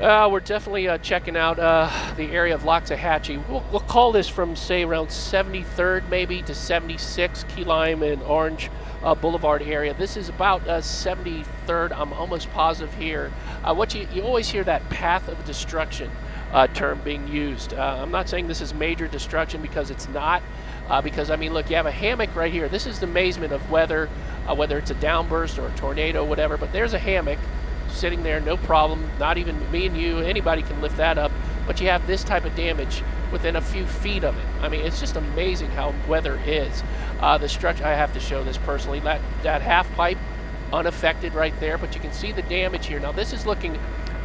We're definitely checking out the area of Loxahatchee. We'll call this from, say, around 73rd maybe to 76 Key Lime and Orange Boulevard area. This is about 73rd. I'm almost positive here. What you always hear that path of destruction term being used. I'm not saying this is major destruction because it's not. Because, I mean, look, you have a hammock right here. This is the amazement of weather, whether it's a downburst or a tornado, whatever. But there's a hammock sitting there, no problem. Not even me and you, anybody can lift that up. But you have this type of damage within a few feet of it. I mean, it's just amazing how weather is. The structure, I have to show this personally. That half pipe, unaffected right there. But you can see the damage here. Now, this is looking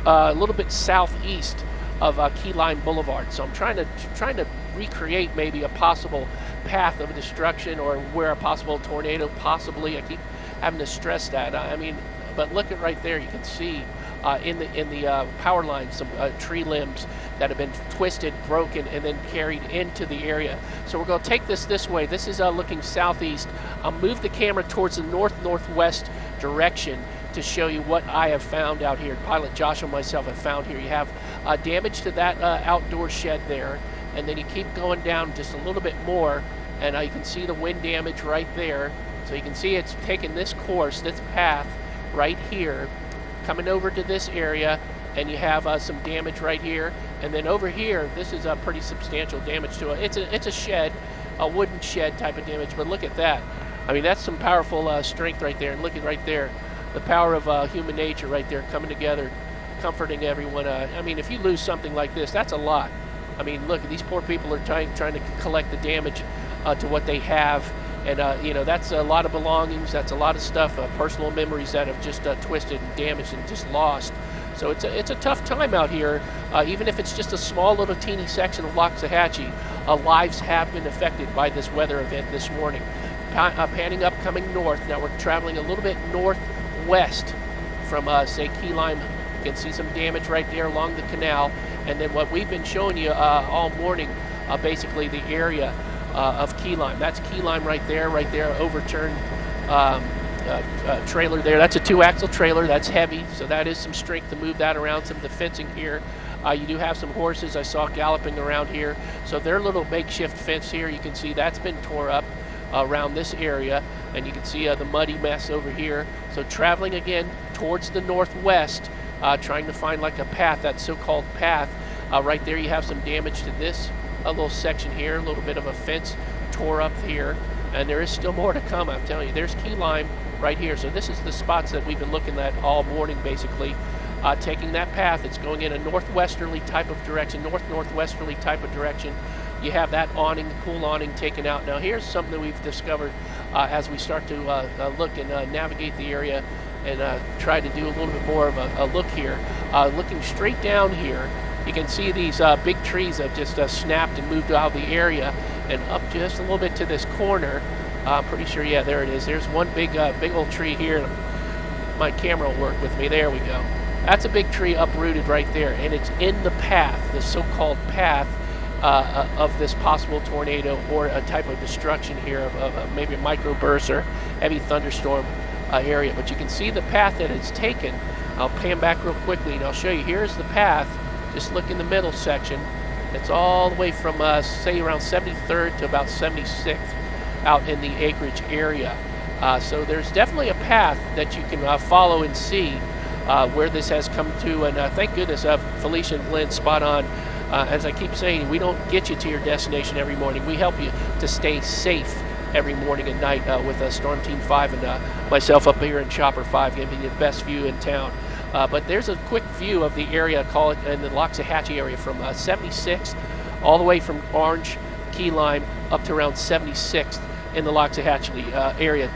a little bit southeast of Key Lime Boulevard. So I'm trying to recreate maybe a possible path of destruction or where a possible tornado possibly. I keep having to stress that. I mean, but look at right there. You can see in the power line some tree limbs that have been twisted, broken, and then carried into the area. So we're going to take this way. This is looking southeast. I'll move the camera towards the north-northwest direction to show you what I have found out here. Pilot Josh and myself have found here. You have damage to that outdoor shed there, and then you keep going down just a little bit more, and you can see the wind damage right there. So you can see it's taken this course, this path right here, coming over to this area, and you have some damage right here, and then over here, this is a pretty substantial damage to it. It's a shed, a wooden shed type of damage, but look at that. I mean, that's some powerful strength right there, and look at right there. The power of human nature right there coming together, comforting everyone. I mean, if you lose something like this, that's a lot. I mean, look, these poor people are trying to collect the damage to what they have. And, you know, that's a lot of belongings. That's a lot of stuff, personal memories that have just twisted and damaged and just lost. So it's a tough time out here. Even if it's just a small little teeny section of Loxahatchee, lives have been affected by this weather event this morning. Panning up, coming north. Now we're traveling a little bit northwest from, say, Key Lime. You can see some damage right there along the canal. And then what we've been showing you all morning, basically the area of Key Lime. That's Key Lime right there, overturned trailer there. That's a 2-axle trailer. That's heavy, so that is some strength to move that around. Some of the fencing here. You do have some horses I saw galloping around here. So their little makeshift fence here, you can see that's been tore up around this area, and you can see the muddy mess over here. So traveling again towards the northwest, trying to find like a path, that so-called path. Right there you have some damage to this a little section here, a little bit of a fence tore up here, and there is still more to come. I'm telling you, there's Key Lime right here. So this is the spots that we've been looking at all morning, basically. Taking that path, it's going in a northwesterly type of direction, north-northwesterly type of direction. You have that awning, pool awning taken out. Now here's something that we've discovered as we start to look and navigate the area and try to do a little bit more of a look here. Looking straight down here, you can see these big trees have just snapped and moved out of the area and up just a little bit to this corner. Pretty sure, yeah, there it is. There's one big old tree here. My camera will work with me. There we go. That's a big tree uprooted right there, and it's in the path, the so-called path of this possible tornado or a type of destruction here of maybe a microburst or heavy thunderstorm area. But you can see the path that it's taken. I'll pan back real quickly and I'll show you. Here's the path. Just look in the middle section. It's all the way from, say, around 73rd to about 76th out in the Acreage area. So there's definitely a path that you can follow and see where this has come to. And thank goodness Felicia and Glenn spot on. As I keep saying, we don't get you to your destination every morning. We help you to stay safe every morning and night with Storm Team 5 and myself up here in Chopper 5, giving you the best view in town. But there's a quick view of the area, call it in the Loxahatchee area, from 76th all the way from Orange, Key Lime, up to around 76th in the Loxahatchee area.